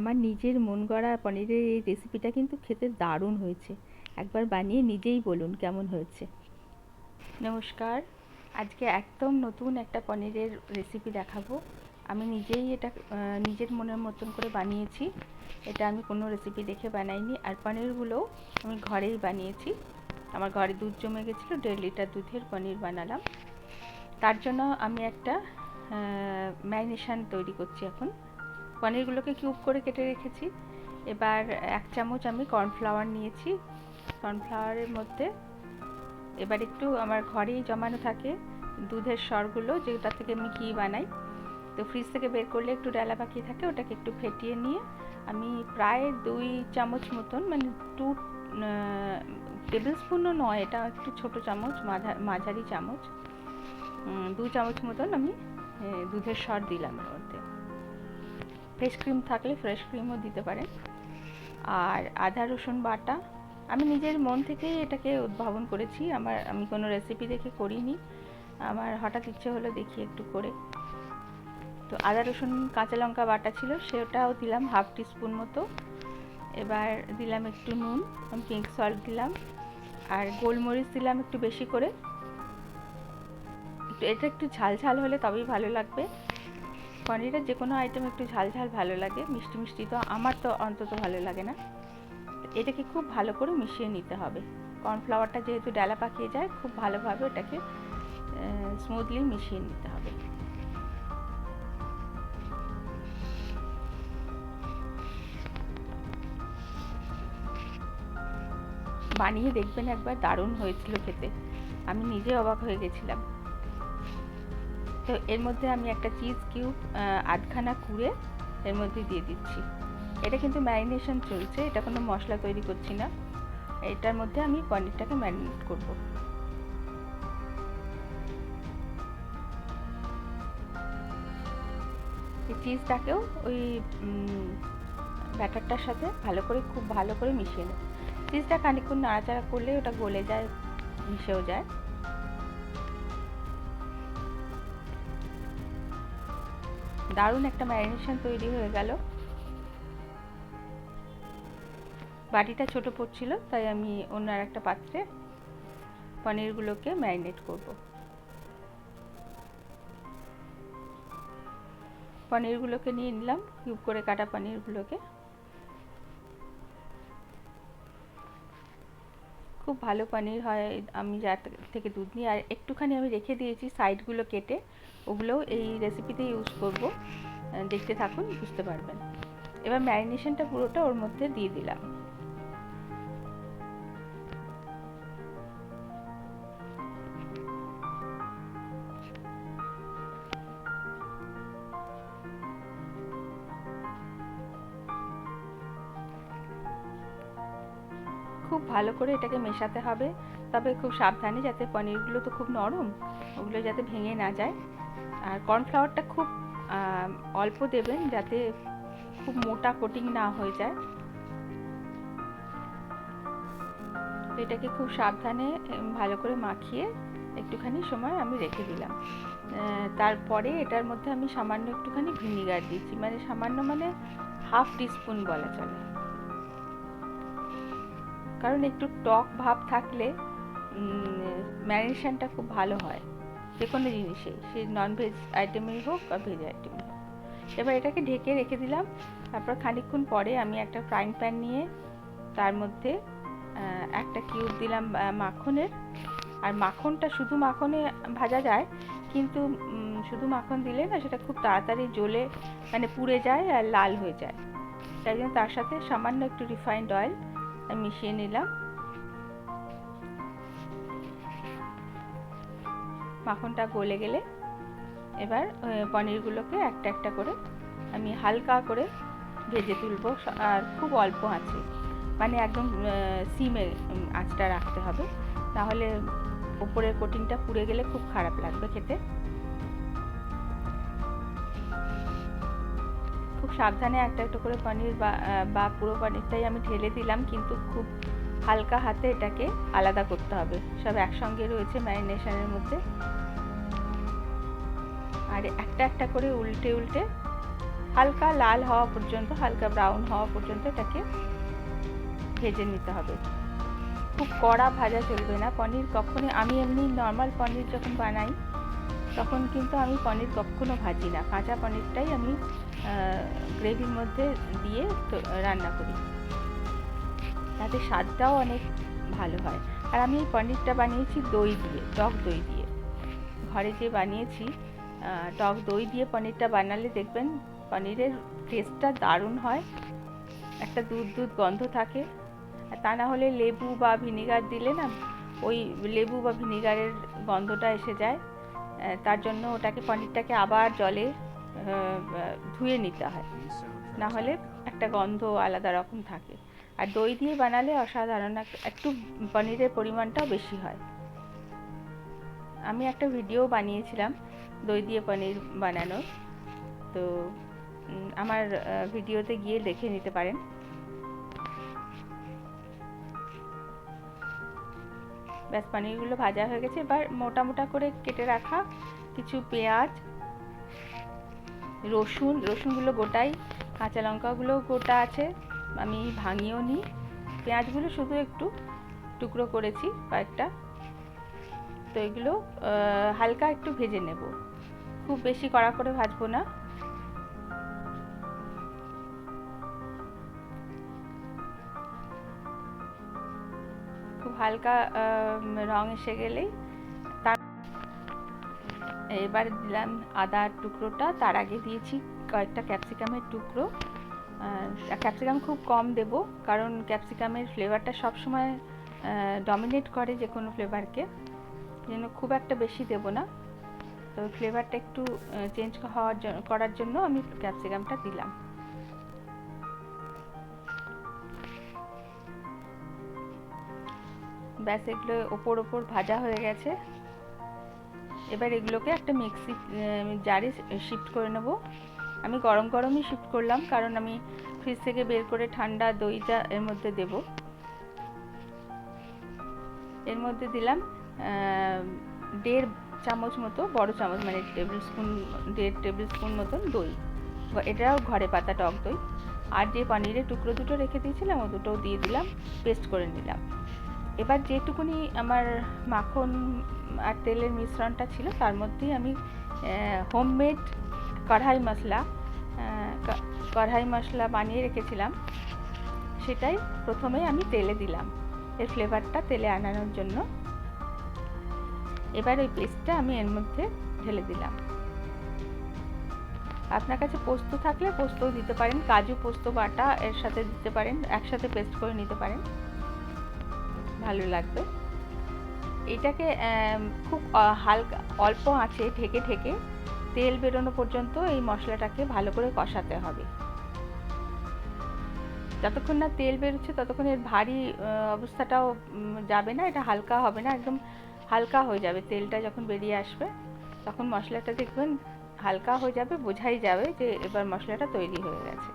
আমার নিজের মন গড়া পনিরের এই রেসিপিটা কিন্তু খেতে দারুণ হয়েছে। একবার বানিয়ে নিজেই বলুন কেমন হয়েছে। নমস্কার, আজকে একদম নতুন একটা পনিরের রেসিপি দেখাবো। আমি নিজেই এটা নিজের মনের মতন করে বানিয়েছি। এটা আমি কোনো রেসিপি দেখে বানাইনি। আর পনিরগুলো আমি ঘরেই বানিয়েছি। আমার ঘরে দুধ জমে গেছিলো, 1.5 লিটার দুধের পনির বানালাম। তার জন্য আমি একটা ম্যারিনেশন তৈরি করছি। এখন পনিরগুলোকে কিউব করে কেটে রেখেছি। এবার 1 চামচ আমি কর্নফ্লাওয়ার নিয়েছি। কর্নফ্লাওয়ারের মধ্যে এবার একটু আমার ঘরেই জমানো থাকে দুধের সরগুলো, যেটা থেকে আমি ঘি বানাই। তো ফ্রিজ থেকে বের করলে একটু ডালা বাকি থাকে, ওটাকে একটু ফেটিয়ে নিয়ে আমি প্রায় 2 চামচ মতন, মানে 2 টেবিল স্পুনও নয়, এটা একটু ছোট চামচ, মাঝারি চামচ, 2 চামচ মতন আমি দুধের সর দিলাম। এর মধ্যে ফ্রেশ ক্রিম থাকলে ফ্রেশ ক্রিমও দিতে পারেন। আর আদা রসুন বাটা, আমি নিজের মন থেকেই এটাকে উদ্ভাবন করেছি। আমি কোনো রেসিপি দেখে করিনি, আমার হঠাৎ ইচ্ছে হলো দেখি একটু করে। তো আদা রসুন কাঁচা লঙ্কা বাটা ছিল, সেটাও দিলাম 1/2 টিস্পুন মতো। এবার দিলাম একটু নুন, আমি পিঙ্ক সল্ট দিলাম। আর গোলমরিচ দিলাম একটু বেশি করে। এটা একটু ঝাল ঝাল হলে তবেই ভালো লাগবে। পনিরের যে কোনো আইটেম একটু ঝাল ঝাল ভালো লাগে, মিষ্টি মিষ্টি তো আমার তো অন্তত ভালো লাগে না। এটাকে খুব ভালো করে মিশিয়ে নিতে হবে। কর্নফ্লাওয়ারটা যেহেতু ডালা পাকিয়ে যায়, খুব ভালোভাবে এটাকে স্মুথলি মিশিয়ে নিতে হবে। বানিয়ে দেখবেন একবার, দারুণ হয়েছিল খেতে, আমি নিজে অবাক হয়ে গেছিলাম। তো এর মধ্যে আমি একটা চিজ কিউব আধখানা কুড়ে এর মধ্যে দিয়ে দিচ্ছি। এটা কিন্তু ম্যারিনেশন চলছে, এটা কোনো মশলা তৈরি করছি না। এটার মধ্যে আমি পনিরটাকে ম্যারিনেট করব। এই চিজটাকেও ওই ব্যাটারটার সাথে খুব ভালো করে মিশিয়ে নেব। চিজটা খানিকক্ষণ নাড়াচাড়া করলে ওটা গলে যায়, মিশেও যায়। দারুণ একটা ম্যারিনেশন তৈরি হয়ে গেল। বাটিটা ছোট পড়ছিল, তাই আমি অন্য আর একটা পাত্রে পনিরগুলোকে ম্যারিনেট করব। পনিরগুলোকে নিয়ে নিলাম, কিউব করে কাটা পনিরগুলোকে। খুব ভালো পনির হয়, আমি যার থেকে দুধ নিই। আর একটুখানি আমি রেখে দিয়েছি সাইডগুলো কেটে, ওগুলোও এই রেসিপিতে ইউজ করব। দেখতে থাকুন, বুঝতে পারবেন। এবার ম্যারিনেশনটা পুরোটা ওর মধ্যে দিয়ে দিলাম। খুব ভালো করে এটাকে মেশাতে হবে, তবে খুব সাবধানে, যাতে পনিরগুলো তো খুব নরম, ওগুলো যাতে ভেঙে না যায়। আর কর্নফ্লাওয়ারটা খুব অল্প দেবেন, যাতে খুব মোটা কোটিং না হয়ে যায়। তো এটাকে খুব সাবধানে ভালো করে মাখিয়ে একটুখানি সময় আমি রেখে দিলাম। তারপরে এটার মধ্যে আমি সামান্য একটুখানি ভিনিগার দিচ্ছি, মানে সামান্য, মানে 1/2 টিস্পুন বলা চলে। কারণ একটু টক ভাব থাকলে ম্যারিনেশনটা খুব ভালো হয়, যে কোনো জিনিসে, সে ননভেজ আইটেমেই হোক বা ভেজ আইটেমে হোক। এবার এটাকে ঢেকে রেখে দিলাম। তারপর খানিকক্ষণ পরে আমি একটা ফ্রাইং প্যান নিয়ে তার মধ্যে একটা কিউব দিলাম মাখনের। আর মাখনটা শুধু মাখনে ভাজা যায়, কিন্তু শুধু মাখন দিলে না, সেটা খুব তাড়াতাড়ি জ্বলে, মানে পুড়ে যায় আর লাল হয়ে যায়। তাই জন্য তার সাথে সামান্য একটু রিফাইন্ড অয়েল আমি মিশিয়ে নিলাম। মাখনটা গলে গেলে এবার পনিরগুলোকে একটা একটা করে আমি হালকা করে ভেজে তুলবো, আর খুব অল্প আঁচে, মানে একদম সিমে আঁচটা রাখতে হবে, নাহলে ওপরের কোটিংটা পুড়ে গেলে খুব খারাপ লাগবে খেতে। খুব সাবধানে একটা একটা করে পনির বা পুরো পনিরটাই আমি ঢেলে দিলাম, কিন্তু খুব হালকা হাতে এটাকে আলাদা করতে হবে, সব একসঙ্গে রয়েছে ম্যারিনেশনের মধ্যে। আর একটা একটা করে উল্টে উল্টে হালকা লাল হওয়া পর্যন্ত, হালকা ব্রাউন হওয়া পর্যন্ত এটাকে ভেজে নিতে হবে। খুব কড়া ভাজা চলবে না পনির কখনই। আমি এমনি নর্মাল পনির যখন বানাই তখন কিন্তু আমি পনির কখনো ভাজি না, কাঁচা পনিরটাই আমি গ্রেভির মধ্যে দিয়ে রান্না করি, তাতে স্বাদটাও অনেক ভালো হয়। আর আমি এই পনিরটা বানিয়েছি দই দিয়ে, টক দই দিয়ে। ঘরে যে বানিয়েছি টক দই দিয়ে পনিরটা বানালে দেখবেন পনিরের টেস্টটা দারুণ হয়, একটা দুধ দুধ গন্ধ থাকে। তা না হলে লেবু বা ভিনিগার দিলে না ওই লেবু বা ভিনিগারের গন্ধটা এসে যায়। তার জন্য ওটাকে পনিরটাকে আবার জলে ধুয়ে নিতে হয়, না হলে একটা গন্ধ আলাদা রকম থাকে। আর দই দিয়ে বানালে অসাধারণ, একটু পনিরের পরিমাণটাও বেশি হয়। আমি একটা ভিডিও বানিয়েছিলাম দই দিয়ে পনির বানানোর, তো আমার ভিডিওতে গিয়ে দেখে নিতে পারেন। ব্যাস পনিরগুলো ভাজা হয়ে গেছে। এবার মোটা মোটা করে কেটে রাখা কিছু পেঁয়াজ, রসুনগুলো গোটাই, কাঁচা লঙ্কাগুলো গোটা আছে, আমি ভাঙিয়েও নিই। পেঁয়াজগুলো শুধু একটু টুকরো করেছি কয়েকটা। তো এগুলো হালকা একটু ভেজে নেব, খুব বেশি কড়া করে ভাজবো না। খুব হালকা রং এসে গেলেই এবার দিলাম আদার টুকরোটা। তার আগে দিয়েছি কয়েকটা ক্যাপসিকামের টুকরো। ক্যাপসিকাম খুব কম দেব, কারণ ক্যাপসিকামের ফ্লেভারটা সবসময় ডমিনেট করে যে কোনো ফ্লেভারকে, যেন খুব একটা বেশি দেব না। তো ফ্লেভারটা একটু চেঞ্জ করার জন্য আমি ক্যাপসিকামটা দিলাম। ব্যাস এগুলো ওপর ভাজা হয়ে গেছে। এবার এগুলোকে একটা মিক্সি জারে শিফট করে নেব। আমি গরম গরমই শিফট করলাম, কারণ আমি ফ্রিজ থেকে বের করে ঠান্ডা দইটা এর মধ্যে দেব। এর মধ্যে দিলাম 1.5 চামচ মতো, বড় চামচ মানে 1.5 টেবিল স্পুন মতন দই। এটাও ঘরে পাতা টক দই। আর যে পনিরের টুকরো দুটো রেখে দিয়েছিলাম ও দুটোও দিয়ে দিলাম, পেস্ট করে নিলাম। এবার যেটুকুনি আমার মাখন আর তেলের মিশ্রণটা ছিল তার মধ্যেই আমি হোমমেড কড়াই মশলা বানিয়ে রেখেছিলাম, সেটাই প্রথমে আমি তেলে দিলাম এর ফ্লেভারটা তেলে আনানোর জন্য। এবার ওই পেস্টটা আমি এর মধ্যে ঢেলে দিলাম। আপনার কাছে পোস্ত থাকলে পোস্তও দিতে পারেন, কাজু পোস্ত বাটা এর সাথে দিতে পারেন, একসাথে পেস্ট করে নিতে পারেন, ভালো লাগবে। এটাকে খুব হালকা অল্প আঁচে ঢেকে ঢেকে তেল বেরোনো পর্যন্ত এই মশলাটাকে ভালো করে কষাতে হবে। যতক্ষণ না তেল বেরোচ্ছে ততক্ষণ এর ভারী অবস্থাটাও যাবে না, এটা হালকা হবে না, একদম হালকা হয়ে যাবে। তেলটা যখন বেরিয়ে আসবে তখন মশলাটা দেখবেন হালকা হয়ে যাবে, বোঝাই যাবে যে এবার মশলাটা তৈরি হয়ে গেছে।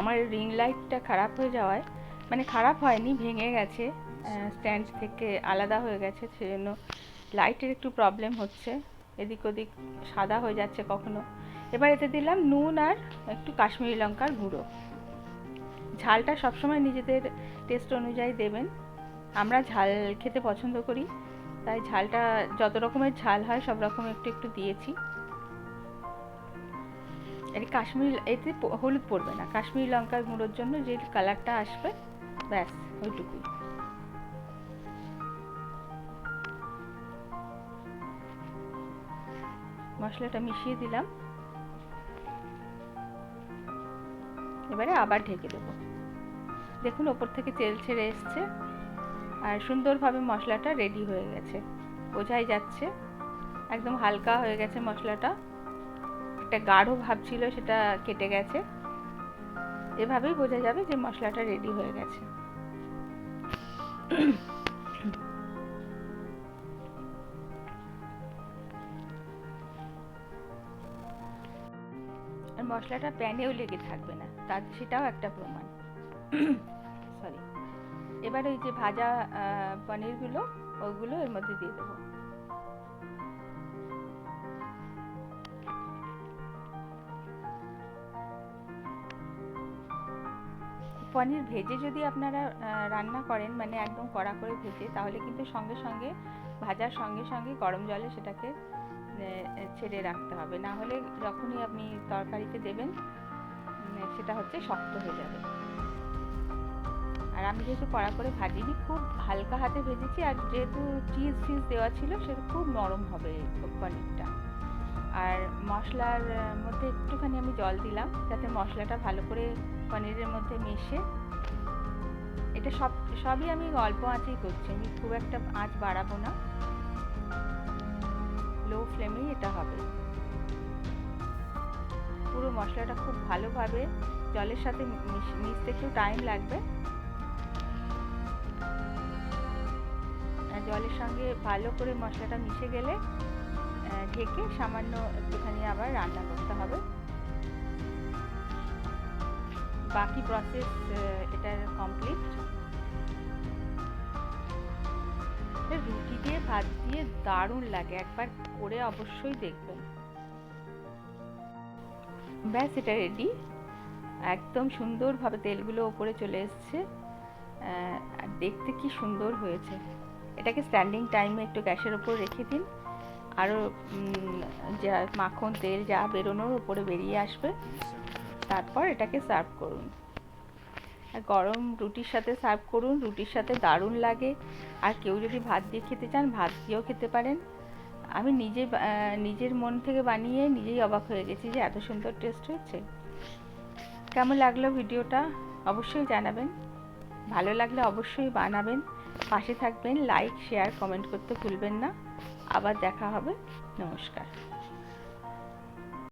আমার রিং লাইটটা খারাপ হয়ে যাওয়ায়, মানে খারাপ হয়নি, ভেঙে গেছে, স্ট্যান্ড থেকে আলাদা হয়ে গেছে, সেজন্য লাইটের একটু প্রবলেম হচ্ছে, এদিক ওদিক সাদা হয়ে যাচ্ছে কখনো। এবার এতে দিলাম নুন আর একটু কাশ্মীরি লঙ্কার গুঁড়ো। ঝালটা সবসময় নিজেদের টেস্ট অনুযায়ী দেবেন। আমরা ঝাল খেতে পছন্দ করি, তাই ঝালটা যত রকমের ঝাল হয় সব রকম একটু একটু দিয়েছি। এতে হলুদ পড়বে না, কাশ্মীরি লঙ্কার গুঁড়োর জন্য যে কালারটা আসবে, ব্যাস ওইটুকুই। মশলাটা মিশিয়ে দিলাম, এবারে আবার ঢেকে দেবো। দেখুন ওপর থেকে তেল ছেড়ে এসছে আর সুন্দরভাবে মশলাটা রেডি হয়ে গেছে, বোঝাই যাচ্ছে একদম হালকা হয়ে গেছে মশলাটা, একটা গাঢ় ভাব ছিল সেটা কেটে গেছে। এভাবেই বোঝা যাবে যে মশলাটা রেডি হয়ে গেছে। আর মশলাটা প্যানেও লেগে থাকবে না, তার সেটাও একটা প্রমাণ। সরি। এবার ওই যে ভাজা পনিরগুলো ওইগুলো এর মধ্যে দিয়ে দেবো। পনির ভেজে যদি আপনারা রান্না করেন, মানে একদম কড়া করে ভেজে, তাহলে কিন্তু সঙ্গে সঙ্গে ভাজার সঙ্গে সঙ্গে গরম জলে সেটাকে ছেড়ে রাখতে হবে, না হলে যখনই আপনি তরকারিতে দেবেন সেটা হচ্ছে শক্ত হয়ে যাবে। আর আমি যেহেতু কড়া করে ভাজিনি, খুব হালকা হাতে ভেজেছি, আর যেহেতু চিজ ফিজ দেওয়া ছিল সেটা খুব নরম হবে পনিরটা। আর মশলার মধ্যে একটুখানি আমি জল দিলাম যাতে মশলাটা ভালো করে পনিরের মধ্যে মিশে। এটা সবই আমি অল্প আঁচেই করছি, আমি খুব একটা আঁচ বাড়াবো না, লো ফ্লেমেই এটা হবে। পুরো মশলাটা খুব ভালোভাবে জলের সাথে মিশতে একটু টাইম লাগবে। জলের সঙ্গে ভালো করে মশলাটা মিশে গেলে ঢেকে সামান্য একটুখানি আবার রান্না করতে হবে। বাকি প্রসেস এটার কমপ্লিট। রুটি দিয়ে ভাত দিয়ে দারুণ লাগে, একবার করে অবশ্যই দেখবেন। ব্যাস, এটা রেডি। একদম সুন্দরভাবে তেলগুলো ওপরে চলে এসছে, আর দেখতে কি সুন্দর হয়েছে। এটাকে স্ট্যান্ডিং টাইমে একটু গ্যাসের ওপর রেখে দিন, আরও যা মাখন তেল যা বেরোনোর ওপরে বেরিয়ে আসবে। তারপর এটাকে সার্ভ করুন, আর গরম রুটির সাথে সার্ভ করুন, রুটির সাথে দারুণ লাগে। আর কেউ যদি ভাত দিয়ে খেতে চান, ভাত দিয়েও খেতে পারেন। আমি নিজের মন থেকে বানিয়ে নিজেই অবাক হয়ে গেছি যে এত সুন্দর টেস্ট হয়েছে। কেমন লাগলো ভিডিওটা অবশ্যই জানাবেন, ভালো লাগলে অবশ্যই বানাবেন, পাশে থাকবেন, লাইক শেয়ার কমেন্ট করতে ভুলবেন না। আবার দেখা হবে, নমস্কার।